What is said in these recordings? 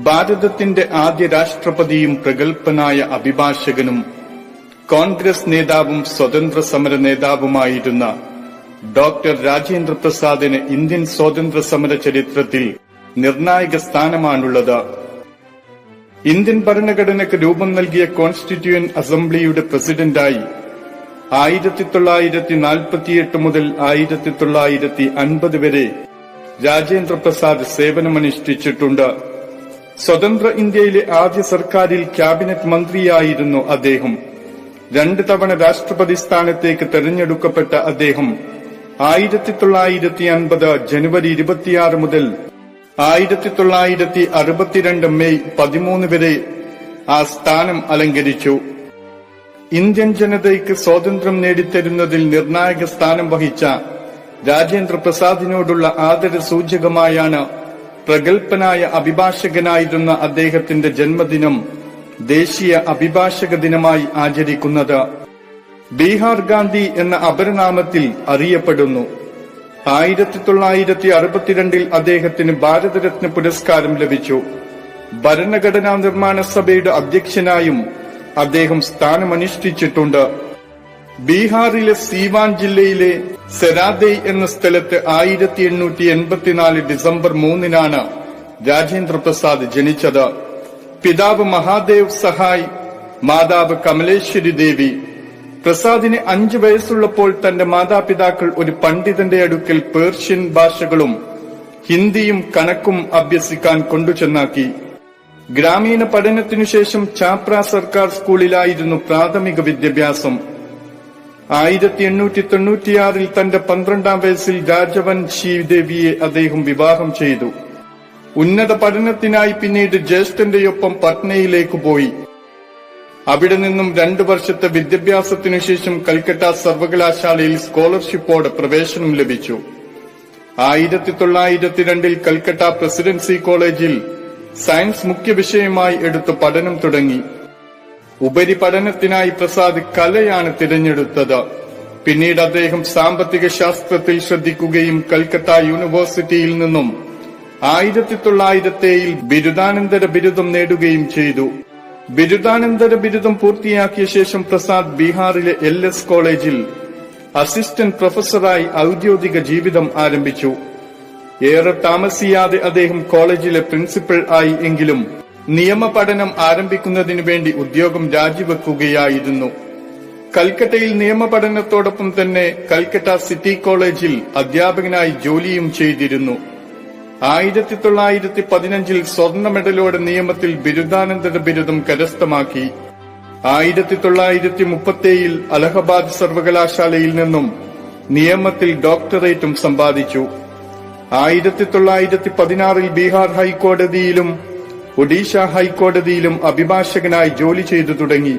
ഭാരതത്തിന്റെ ആദ്യ രാഷ്ട്രപതിയും പ്രഗൽഭനായ അഭിഭാഷകനും കോൺഗ്രസ് നേതാവും സ്വതന്ത്ര സമര നേതാവുമായിരുന്ന ഡോക്ടർ രാജേന്ദ്ര പ്രസാദിന് ഇന്ത്യൻ സ്വാതന്ത്ര്യ സമര ചരിത്രത്തിൽ നിർണായക സ്ഥാനമാണുള്ളത്. ഇന്ത്യൻ ഭരണഘടനയ്ക്ക് രൂപം നൽകിയ കോൺസ്റ്റിറ്റ്യൂവന്റ് അസംബ്ലിയുടെ പ്രസിഡന്റായി 1948 മുതൽ 1950 വരെ രാജേന്ദ്ര പ്രസാദ് സേവനമനുഷ്ഠിച്ചിട്ടുണ്ട്. സ്വതന്ത്ര ഇന്ത്യയിലെ ആദ്യ സർക്കാരിൽ ക്യാബിനറ്റ് മന്ത്രിയായിരുന്നു അദ്ദേഹം. 2 തവണ രാഷ്ട്രപതി സ്ഥാനത്തേക്ക് തെരഞ്ഞെടുക്കപ്പെട്ട അദ്ദേഹം 1950 ജനുവരി 26 മുതൽ 1962 മെയ് 13 വരെ ആ സ്ഥാനം അലങ്കരിച്ചു. ഇന്ത്യൻ ജനതയ്ക്ക് സ്വാതന്ത്ര്യം നേടിത്തരുന്നതിൽ നിർണായക സ്ഥാനം വഹിച്ച രാജേന്ദ്ര പ്രസാദിനോടുള്ള ആദര സൂചകമായാണ് പ്രഗൽഭനായ അഭിഭാഷകനായിരുന്ന അദ്ദേഹത്തിന്റെ ജന്മദിനം ദേശീയ അഭിഭാഷക ദിനമായി ആചരിക്കുന്നത്. ബീഹാർ ഗാന്ധി എന്ന അപരനാമത്തിൽ അറിയപ്പെടുന്നു. 1962 അദ്ദേഹത്തിന് ഭാരതരത്ന പുരസ്കാരം ലഭിച്ചു. ഭരണഘടനാ നിർമ്മാണ സഭയുടെ അധ്യക്ഷനായും അദ്ദേഹം സ്ഥാനമനുഷ്ഠിച്ചിട്ടുണ്ട്. ബീഹാറിലെ സീവാൻ ജില്ലയിലെ സെരാദൈ എന്ന സ്ഥലത്ത് 1884 ഡിസംബർ 3 രാജേന്ദ്ര പ്രസാദ് ജനിച്ചത്. പിതാവ് മഹാദേവ് സഹായ്, മാതാവ് കമലേശ്വരി ദേവി. പ്രസാദിന് 5 വയസ്സുള്ളപ്പോൾ തന്റെ മാതാപിതാക്കൾ ഒരു പണ്ഡിതന്റെ അടുക്കൽ പേർഷ്യൻ ഭാഷകളും ഹിന്ദിയും കണക്കും അഭ്യസിക്കാൻ കൊണ്ടുചെന്നാക്കി. ഗ്രാമീണ പഠനത്തിനുശേഷം ചാപ്ര സർക്കാർ സ്കൂളിലായിരുന്നു പ്രാഥമിക വിദ്യാഭ്യാസം. 1896 തന്റെ 12ാം വയസ്സിൽ രാജവൻഷി ദേവിയെ അദ്ദേഹം വിവാഹം ചെയ്തു. ഉന്നത പഠനത്തിനായി പിന്നീട് ജ്യേഷ്ഠന്റെയൊപ്പം പട്നയിലേക്ക് പോയി. അവിടെ നിന്നും 2 വർഷത്തെ വിദ്യാഭ്യാസത്തിനുശേഷം കൽക്കട്ട സർവകലാശാലയിൽ സ്കോളർഷിപ്പോടെ പ്രവേശനം ലഭിച്ചു. 1902 കൽക്കട്ട പ്രസിഡൻസി കോളേജിൽ സയൻസ് മുഖ്യ വിഷയമായി എടുത്ത് പഠനം തുടങ്ങി. ഉപരിപഠനത്തിനായി പ്രസാദ് കലയാണ് തിരഞ്ഞെടുത്തത്. പിന്നീട് അദ്ദേഹം സാമ്പത്തിക ശാസ്ത്രത്തിൽ ശ്രദ്ധിക്കുകയും കൽക്കട്ട യൂണിവേഴ്സിറ്റിയിൽ നിന്നും 1907 ബിരുദാനന്തര ബിരുദം നേടുകയും ചെയ്തു. ബിരുദാനന്തര ബിരുദം പൂർത്തിയാക്കിയ ശേഷം പ്രസാദ് ബീഹാറിലെ LS കോളേജിൽ അസിസ്റ്റന്റ് പ്രൊഫസറായി ഔദ്യോഗിക ജീവിതം ആരംഭിച്ചു. ഏറെ താമസിയാതെ അദ്ദേഹം കോളേജിലെ പ്രിൻസിപ്പൽ ആയി. എങ്കിലും നിയമപഠനം ആരംഭിക്കുന്നതിനു വേണ്ടി ഉദ്യോഗം രാജിവെക്കുകയായിരുന്നു. കൽക്കട്ടയിൽ നിയമപഠനത്തോടൊപ്പം തന്നെ കൽക്കട്ട സിറ്റി കോളേജിൽ അധ്യാപകനായി ജോലിയും ചെയ്തിരുന്നു. 1915 സ്വർണ്ണ മെഡലോടെ നിയമത്തിൽ ബിരുദാനന്തര ബിരുദം കരസ്ഥമാക്കി. 1937 അലഹബാദ് സർവകലാശാലയിൽ നിന്നും നിയമത്തിൽ ഡോക്ടറേറ്റും സമ്പാദിച്ചു. 1916 ബീഹാർ ഹൈക്കോടതിയിലും ഒഡീഷ ഹൈക്കോടതിയിലും അഭിഭാഷകനായി ജോലി ചെയ്തു തുടങ്ങി.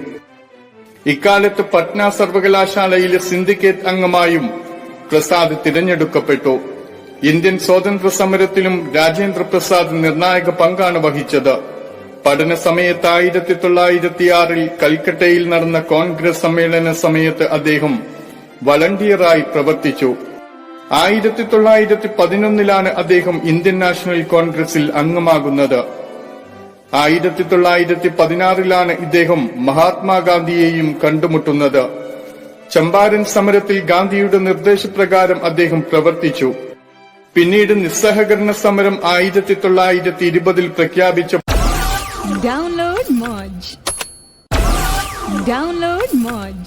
ഇക്കാലത്ത് പട്ന സർവകലാശാലയിലെ സിൻഡിക്കേറ്റ് അംഗമായും പ്രസാദ് തിരഞ്ഞെടുക്കപ്പെട്ടു. ഇന്ത്യൻ സ്വാതന്ത്ര്യ സമരത്തിലും രാജേന്ദ്ര പ്രസാദ് നിർണായക പങ്കാണ് വഹിച്ചത്. പഠന സമയത്ത് 1906 കൽക്കട്ടയിൽ നടന്ന കോൺഗ്രസ് സമ്മേളന സമയത്ത് അദ്ദേഹം വളണ്ടിയറായി പ്രവർത്തിച്ചു. 1911 അദ്ദേഹം ഇന്ത്യൻ നാഷണൽ കോൺഗ്രസിൽ അംഗമാകുന്നത്. 1916 ഇദ്ദേഹം മഹാത്മാഗാന്ധിയെയും കണ്ടുമുട്ടുന്നത്. ചമ്പാരൻ സമരത്തിൽ ഗാന്ധിയുടെ നിർദ്ദേശപ്രകാരം അദ്ദേഹം പ്രവർത്തിച്ചു. പിന്നീട് നിസ്സഹകരണ സമരം 1920 പ്രഖ്യാപിച്ച Download Moj.